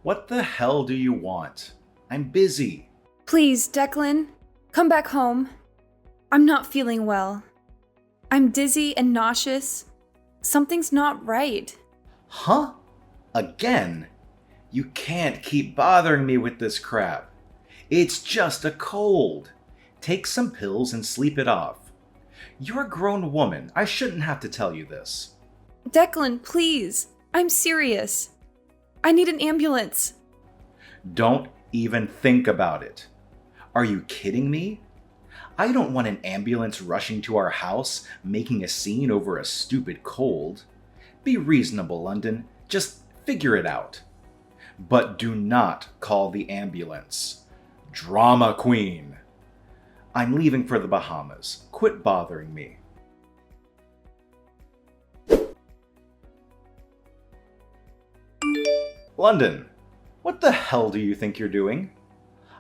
What the hell do you want? I'm busy. Please, Declan, come back home. I'm not feeling well. I'm dizzy and nauseous. Something's not right. Huh? Again? You can't keep bothering me with this crap. It's just a cold. Take some pills and sleep it off. You're a grown woman. I shouldn't have to tell you this. Declan, please. I'm serious. I need an ambulance. Don't even think about it. Are you kidding me? I don't want an ambulance rushing to our house, making a scene over a stupid cold. Be reasonable, London. Just figure it out. But do not call the ambulance. Drama queen. I'm leaving for the Bahamas. Quit bothering me. London, what the hell do you think you're doing?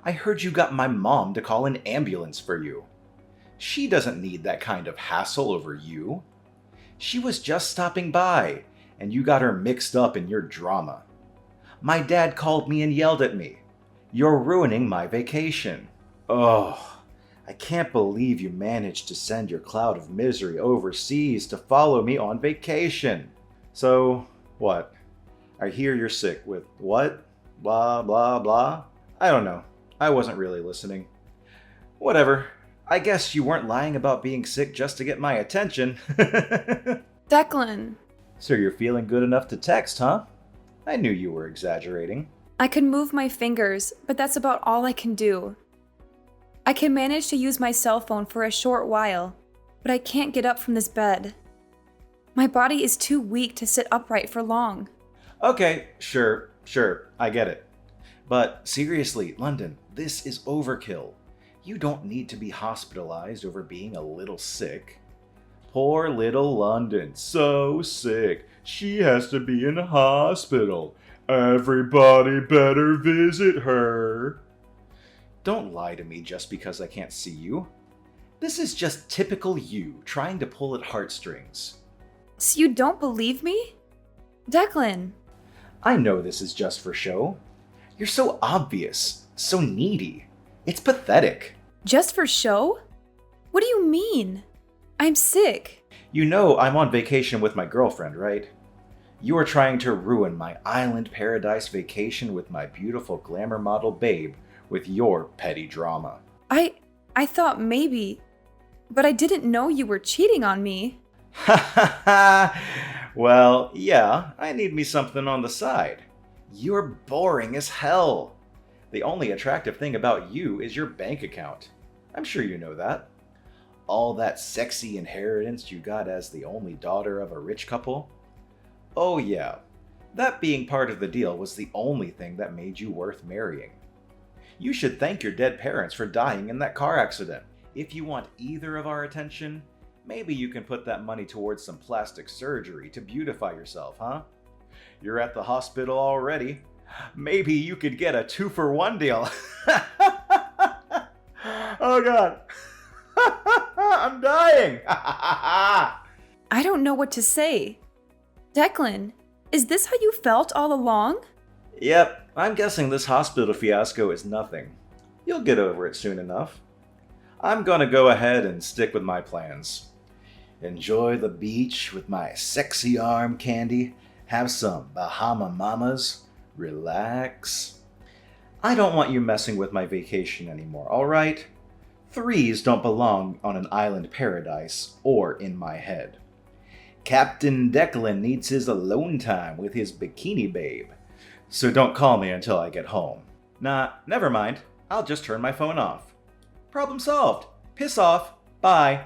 I heard you got my mom to call an ambulance for you. She doesn't need that kind of hassle over you. She was just stopping by, and you got her mixed up in your drama. My dad called me and yelled at me. You're ruining my vacation. Oh, I can't believe you managed to send your cloud of misery overseas to follow me on vacation. So, what? I hear you're sick with what? Blah, blah, blah? I don't know. I wasn't really listening. Whatever. I guess you weren't lying about being sick just to get my attention. Declan. So you're feeling good enough to text, huh? I knew you were exaggerating. I can move my fingers, but that's about all I can do. I can manage to use my cell phone for a short while, but I can't get up from this bed. My body is too weak to sit upright for long. Okay, sure, I get it. But seriously, London, this is overkill. You don't need to be hospitalized over being a little sick. Poor little London, so sick. She has to be in a hospital. Everybody better visit her. Don't lie to me just because I can't see you. This is just typical you trying to pull at heartstrings. So you don't believe me? Declan. I know this is just for show. You're so obvious, so needy. It's pathetic. Just for show? What do you mean? I'm sick. You know I'm on vacation with my girlfriend, right? You are trying to ruin my island paradise vacation with my beautiful glamour model babe with your petty drama. I thought maybe, but I didn't know you were cheating on me. Ha ha ha! Well, yeah, I need me something on the side. You're boring as hell. The only attractive thing about you is your bank account. I'm sure you know that. All that sexy inheritance you got as the only daughter of a rich couple. Oh yeah, that being part of the deal was the only thing that made you worth marrying. You should thank your dead parents for dying in that car accident. If you want either of our attention, maybe you can put that money towards some plastic surgery to beautify yourself, huh? You're at the hospital already. Maybe you could get a 2-for-1 deal. Oh god. I'm dying. I don't know what to say. Declan, is this how you felt all along? Yep, I'm guessing this hospital fiasco is nothing. You'll get over it soon enough. I'm gonna go ahead and stick with my plans. Enjoy the beach with my sexy arm candy, have some Bahama Mamas, relax. I don't want you messing with my vacation anymore, alright? Threes don't belong on an island paradise or in my head. Captain Declan needs his alone time with his bikini babe, so don't call me until I get home. Nah, never mind. I'll just turn my phone off. Problem solved. Piss off. Bye.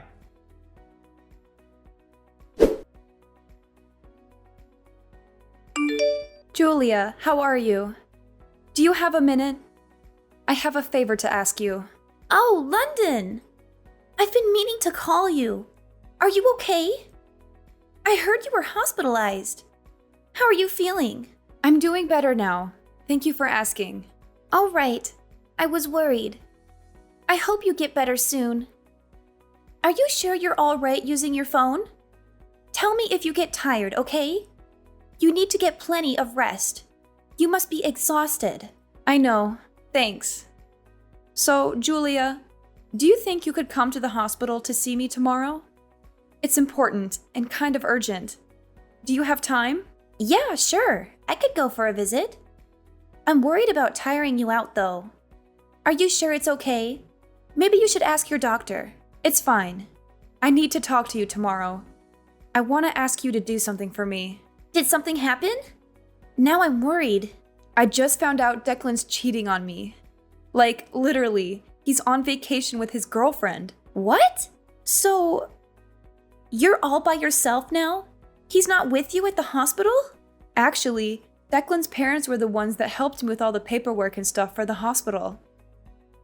Julia, how are you? Do you have a minute? I have a favor to ask you. Oh, London! I've been meaning to call you. Are you okay? I heard you were hospitalized. How are you feeling? I'm doing better now. Thank you for asking. All right. I was worried. I hope you get better soon. Are you sure you're all right using your phone? Tell me if you get tired, okay? You need to get plenty of rest. You must be exhausted. I know. Thanks. So, Julia, do you think you could come to the hospital to see me tomorrow? It's important and kind of urgent. Do you have time? Yeah, sure. I could go for a visit. I'm worried about tiring you out, though. Are you sure it's okay? Maybe you should ask your doctor. It's fine. I need to talk to you tomorrow. I want to ask you to do something for me. Did something happen? Now I'm worried. I just found out Declan's cheating on me. Like, literally, he's on vacation with his girlfriend. What? So, you're all by yourself now? He's not with you at the hospital? Actually, Declan's parents were the ones that helped me with all the paperwork and stuff for the hospital.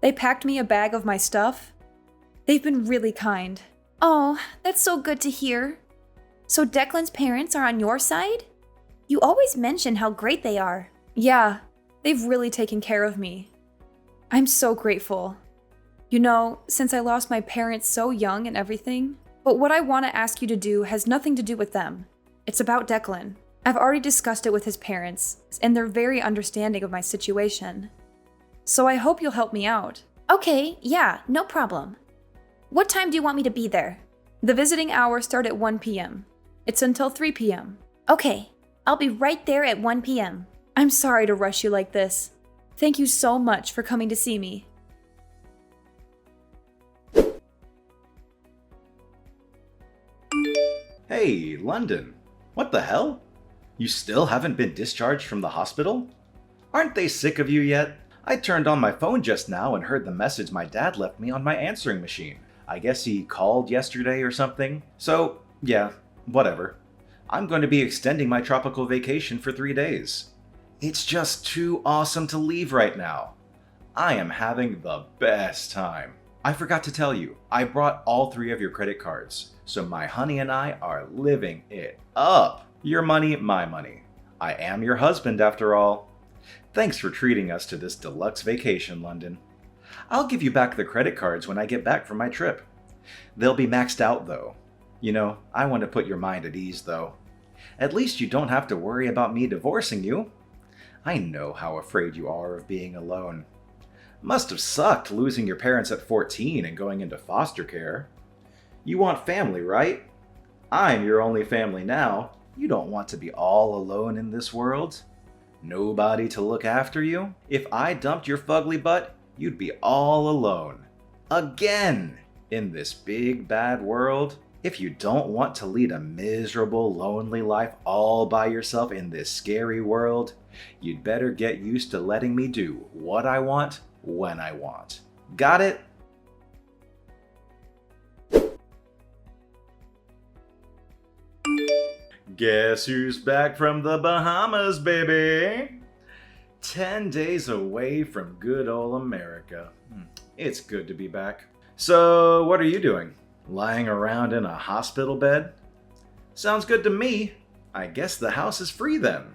They packed me a bag of my stuff. They've been really kind. Oh, that's so good to hear. So Declan's parents are on your side? You always mention how great they are. Yeah, they've really taken care of me. I'm so grateful. You know, since I lost my parents so young and everything, but what I want to ask you to do has nothing to do with them. It's about Declan. I've already discussed it with his parents, and they're very understanding of my situation. So I hope you'll help me out. Okay, yeah, no problem. What time do you want me to be there? The visiting hours start at 1 p.m. It's until 3 p.m. Okay, I'll be right there at 1 p.m. I'm sorry to rush you like this. Thank you so much for coming to see me. Hey, London. What the hell? You still haven't been discharged from the hospital? Aren't they sick of you yet? I turned on my phone just now and heard the message my dad left me on my answering machine. I guess he called yesterday or something. So, yeah, whatever. I'm going to be extending my tropical vacation for 3 days. It's just too awesome to leave right now. I am having the best time. I forgot to tell you, I brought all 3 of your credit cards, so my honey and I are living it up. Your money, my money. I am your husband after all. Thanks for treating us to this deluxe vacation, London. I'll give you back the credit cards when I get back from my trip. They'll be maxed out though. You know, I want to put your mind at ease though. At least you don't have to worry about me divorcing you. I know how afraid you are of being alone. Must have sucked losing your parents at 14 and going into foster care. You want family, right? I'm your only family now. You don't want to be all alone in this world. Nobody to look after you. If I dumped your fugly butt, you'd be all alone. Again! In this big bad world. If you don't want to lead a miserable, lonely life all by yourself in this scary world, you'd better get used to letting me do what I want, when I want. Got it? Guess who's back from the Bahamas, baby? 10 days away from good old America. It's good to be back. So, what are you doing? Lying around in a hospital bed? Sounds good to me. I guess the house is free then.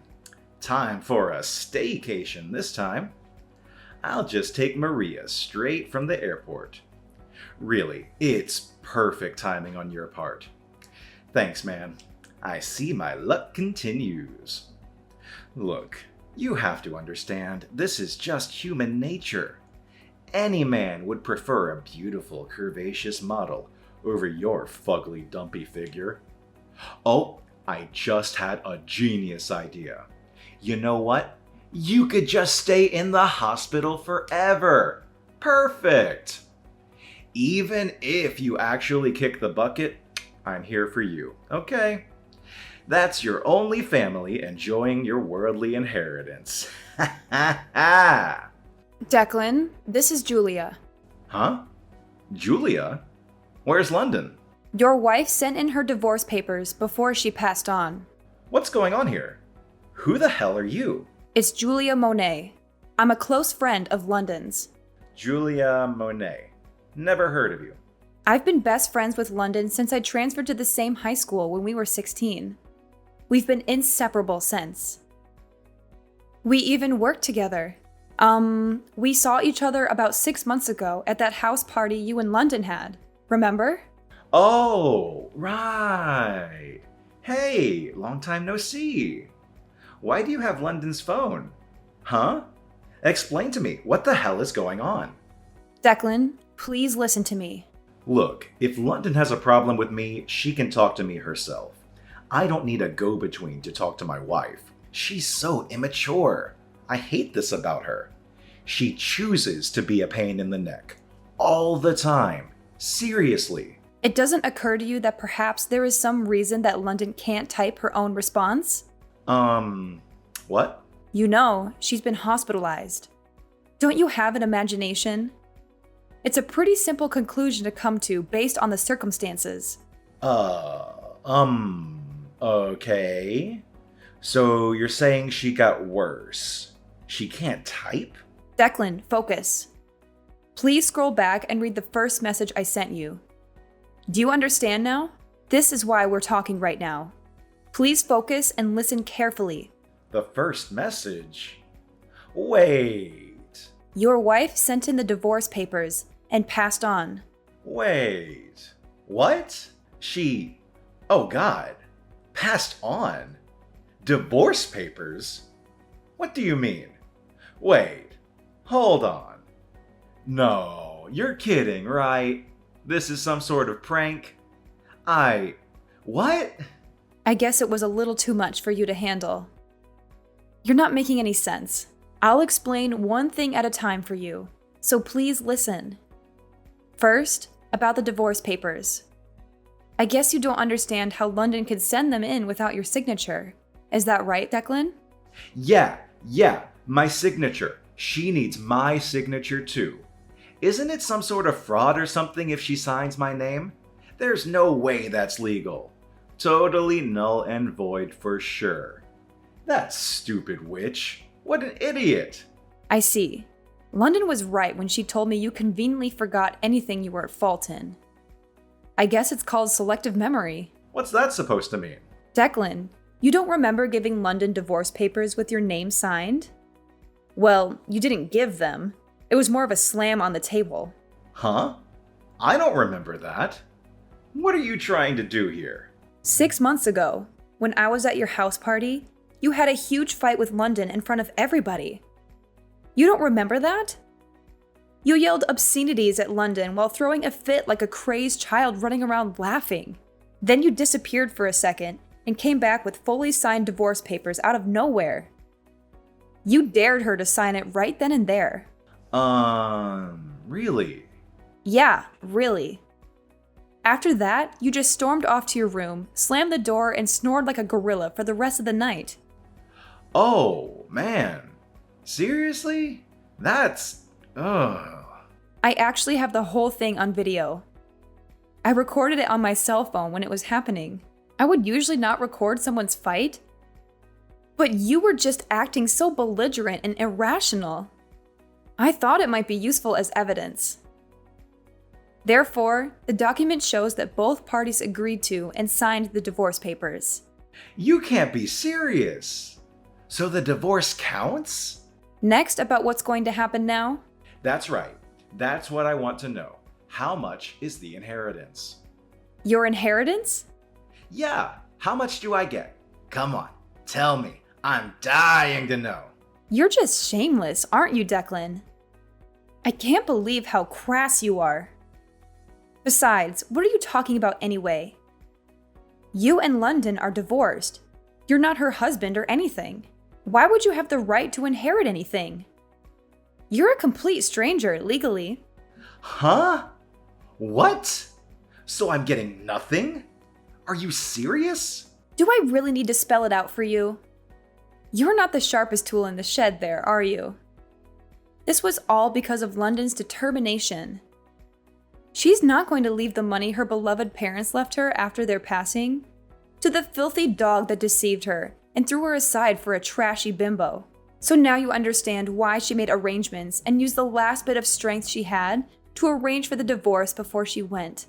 Time for a staycation this time. I'll just take Maria straight from the airport. Really, it's perfect timing on your part. Thanks, man. I see my luck continues. Look, you have to understand, this is just human nature. Any man would prefer a beautiful, curvaceous model over your fugly, dumpy figure. Oh, I just had a genius idea. You know what? You could just stay in the hospital forever. Perfect! Even if you actually kick the bucket, I'm here for you, okay? That's your only family enjoying your worldly inheritance. Ha ha ha! Declan, this is Julia. Huh? Julia? Where's London? Your wife sent in her divorce papers before she passed on. What's going on here? Who the hell are you? It's Julia Monet. I'm a close friend of London's. Julia Monet. Never heard of you. I've been best friends with London since I transferred to the same high school when we were 16. We've been inseparable since. We even worked together. We saw each other about 6 months ago at that house party you and London had. Remember? Oh, right. Hey, long time no see. Why do you have London's phone? Huh? Explain to me, what the hell is going on? Declan, please listen to me. Look, if London has a problem with me, she can talk to me herself. I don't need a go-between to talk to my wife. She's so immature. I hate this about her. She chooses to be a pain in the neck. All the time. Seriously. It doesn't occur to you that perhaps there is some reason that London can't type her own response? What? You know, she's been hospitalized. Don't you have an imagination? It's a pretty simple conclusion to come to based on the circumstances. Okay. So you're saying she got worse. She can't type? Declan, focus. Please scroll back and read the first message I sent you. Do you understand now? This is why we're talking right now. Please focus and listen carefully. The first message? Wait. Your wife sent in the divorce papers and passed on. Wait. What? Oh God. Passed on? Divorce papers? What do you mean? Wait. Hold on. No, you're kidding, right? This is some sort of prank? What? I guess it was a little too much for you to handle. You're not making any sense. I'll explain one thing at a time for you, so please listen. First, about the divorce papers. I guess you don't understand how London could send them in without your signature. Is that right, Declan? Yeah, my signature. She needs my signature too. Isn't it some sort of fraud or something if she signs my name? There's no way that's legal. Totally null and void for sure. That stupid witch. What an idiot. I see. London was right when she told me you conveniently forgot anything you were at fault in. I guess it's called selective memory. What's that supposed to mean? Declan, you don't remember giving London divorce papers with your name signed? Well, you didn't give them. It was more of a slam on the table. Huh? I don't remember that. What are you trying to do here? 6 months ago, when I was at your house party, you had a huge fight with London in front of everybody. You don't remember that? You yelled obscenities at London while throwing a fit like a crazed child running around laughing. Then you disappeared for a second and came back with fully signed divorce papers out of nowhere. You dared her to sign it right then and there. Really? Yeah, really. After that, you just stormed off to your room, slammed the door, and snored like a gorilla for the rest of the night. Oh, man. Seriously? I actually have the whole thing on video. I recorded it on my cell phone when it was happening. I would usually not record someone's fight, but you were just acting so belligerent and irrational. I thought it might be useful as evidence. Therefore, the document shows that both parties agreed to and signed the divorce papers. You can't be serious. So the divorce counts? Next, about what's going to happen now? That's right. That's what I want to know. How much is the inheritance? Your inheritance? Yeah, how much do I get? Come on, tell me. I'm dying to know. You're just shameless, aren't you, Declan? I can't believe how crass you are. Besides, what are you talking about anyway? You and London are divorced. You're not her husband or anything. Why would you have the right to inherit anything? You're a complete stranger, legally. Huh? What? So I'm getting nothing? Are you serious? Do I really need to spell it out for you? You're not the sharpest tool in the shed there, are you? This was all because of London's determination. She's not going to leave the money her beloved parents left her after their passing to the filthy dog that deceived her and threw her aside for a trashy bimbo. So now you understand why she made arrangements and used the last bit of strength she had to arrange for the divorce before she went.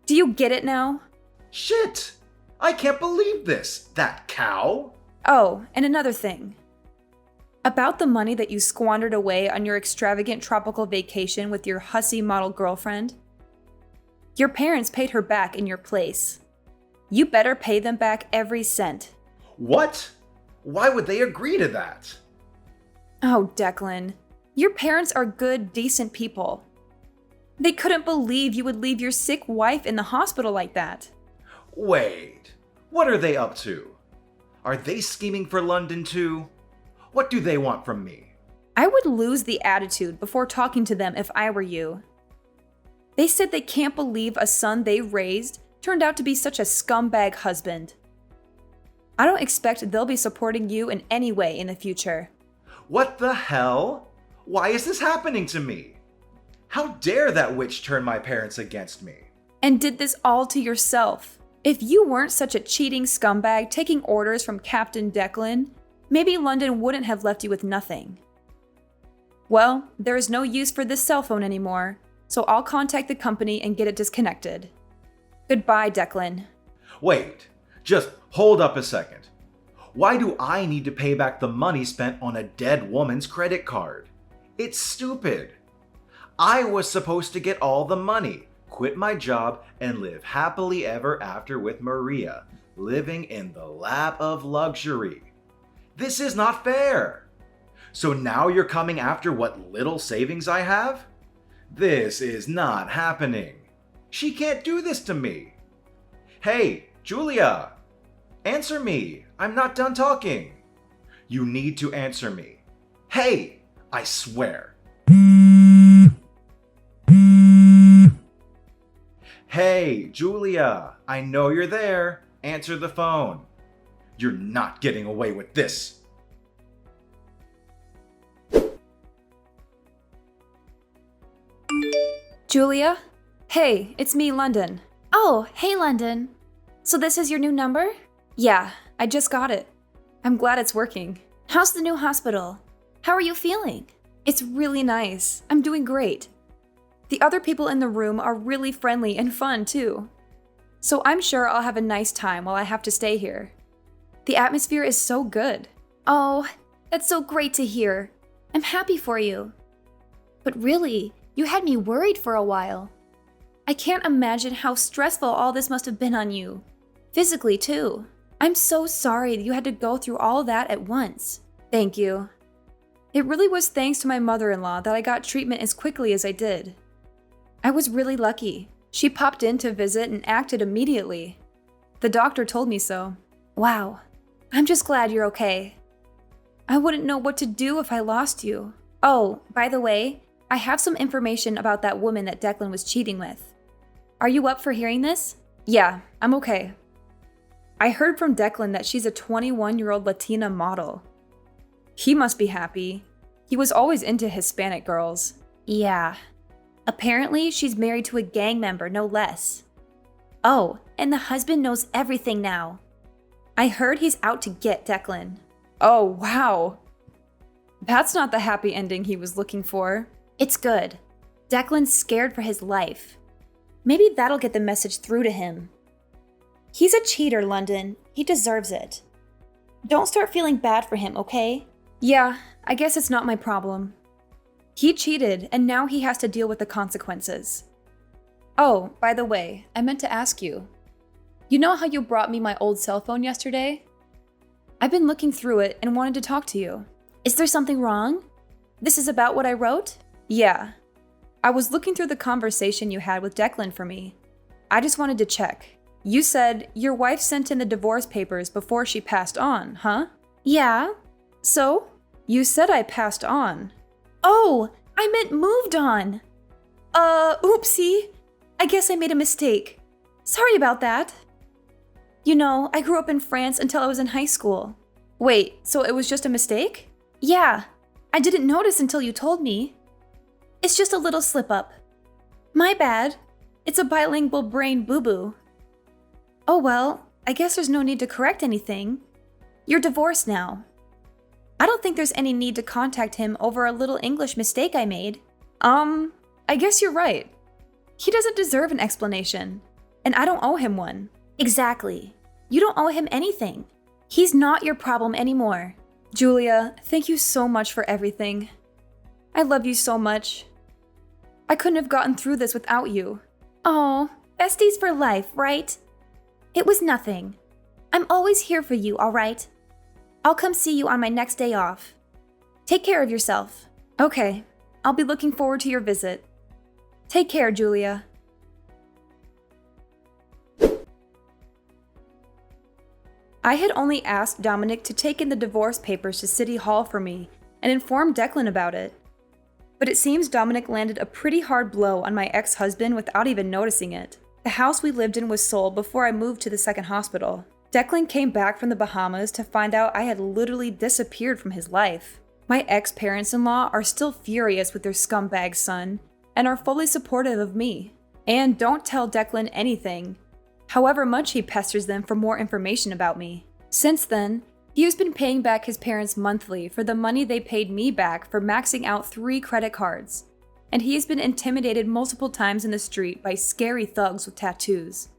Do you get it now? Shit! I can't believe this! That cow! Oh, and another thing. About the money that you squandered away on your extravagant tropical vacation with your hussy model girlfriend. Your parents paid her back in your place. You better pay them back every cent. What? Why would they agree to that? Oh, Declan. Your parents are good, decent people. They couldn't believe you would leave your sick wife in the hospital like that. Wait, what are they up to? Are they scheming for London too? What do they want from me? I would lose the attitude before talking to them if I were you. They said they can't believe a son they raised turned out to be such a scumbag husband. I don't expect they'll be supporting you in any way in the future. What the hell? Why is this happening to me? How dare that witch turn my parents against me? And did this all to yourself. If you weren't such a cheating scumbag taking orders from Captain Declan, maybe London wouldn't have left you with nothing. Well, there is no use for this cell phone anymore, so I'll contact the company and get it disconnected. Goodbye, Declan. Wait, just hold up a second. Why do I need to pay back the money spent on a dead woman's credit card? It's stupid. I was supposed to get all the money, quit my job, and live happily ever after with Maria, living in the lap of luxury. This is not fair. So now you're coming after what little savings I have? This is not happening. She can't do this to me. Hey, Julia! Answer me. I'm not done talking. You need to answer me. Hey, I swear. Hey, Julia, I know you're there. Answer the phone. You're not getting away with this. Julia? Hey, it's me, London. Oh, hey, London. So this is your new number? Yeah, I just got it. I'm glad it's working. How's the new hospital? How are you feeling? It's really nice. I'm doing great. The other people in the room are really friendly and fun, too. So I'm sure I'll have a nice time while I have to stay here. The atmosphere is so good. Oh, that's so great to hear. I'm happy for you. But really, you had me worried for a while. I can't imagine how stressful all this must have been on you. Physically, too. I'm so sorry that you had to go through all that at once. Thank you. It really was thanks to my mother-in-law that I got treatment as quickly as I did. I was really lucky. She popped in to visit and acted immediately. The doctor told me so. Wow. I'm just glad you're okay. I wouldn't know what to do if I lost you. Oh, by the way, I have some information about that woman that Declan was cheating with. Are you up for hearing this? Yeah, I'm okay. I heard from Declan that she's a 21-year-old Latina model. He must be happy. He was always into Hispanic girls. Yeah. Apparently, she's married to a gang member, no less. Oh, and the husband knows everything now. I heard he's out to get Declan. Oh, wow. That's not the happy ending he was looking for. It's good. Declan's scared for his life. Maybe that'll get the message through to him. He's a cheater, London. He deserves it. Don't start feeling bad for him, okay? Yeah, I guess it's not my problem. He cheated, and now he has to deal with the consequences. Oh, by the way, I meant to ask you. You know how you brought me my old cell phone yesterday? I've been looking through it and wanted to talk to you. Is there something wrong? This is about what I wrote? Yeah. I was looking through the conversation you had with Declan for me. I just wanted to check. You said your wife sent in the divorce papers before she passed on, huh? Yeah. So? You said I passed on. Oh, I meant moved on. Oopsie. I guess I made a mistake. Sorry about that. You know, I grew up in France until I was in high school. Wait, so it was just a mistake? Yeah. I didn't notice until you told me. It's just a little slip-up. My bad. It's a bilingual brain boo-boo. Oh well, I guess there's no need to correct anything. You're divorced now. I don't think there's any need to contact him over a little English mistake I made. I guess you're right. He doesn't deserve an explanation, and I don't owe him one. Exactly. You don't owe him anything. He's not your problem anymore. Julia, thank you so much for everything. I love you so much. I couldn't have gotten through this without you. Oh, besties for life, right? It was nothing. I'm always here for you, all right? I'll come see you on my next day off. Take care of yourself. Okay, I'll be looking forward to your visit. Take care, Julia. I had only asked Dominic to take in the divorce papers to City Hall for me and inform Declan about it. But it seems Dominic landed a pretty hard blow on my ex-husband without even noticing it. The house we lived in was sold before I moved to the second hospital. Declan came back from the Bahamas to find out I had literally disappeared from his life. My ex-parents-in-law are still furious with their scumbag son and are fully supportive of me. And don't tell Declan anything, however much he pesters them for more information about me. Since then, he has been paying back his parents monthly for the money they paid me back for maxing out 3 credit cards, and he has been intimidated multiple times in the street by scary thugs with tattoos.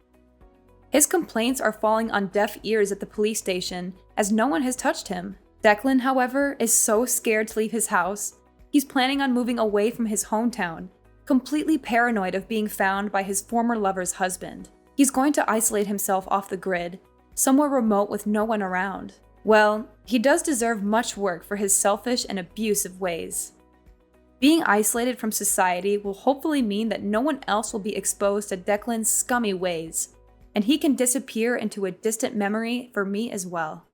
His complaints are falling on deaf ears at the police station as no one has touched him. Declan, however, is so scared to leave his house, he's planning on moving away from his hometown, completely paranoid of being found by his former lover's husband. He's going to isolate himself off the grid, somewhere remote with no one around. Well, he does deserve much work for his selfish and abusive ways. Being isolated from society will hopefully mean that no one else will be exposed to Declan's scummy ways, and he can disappear into a distant memory for me as well.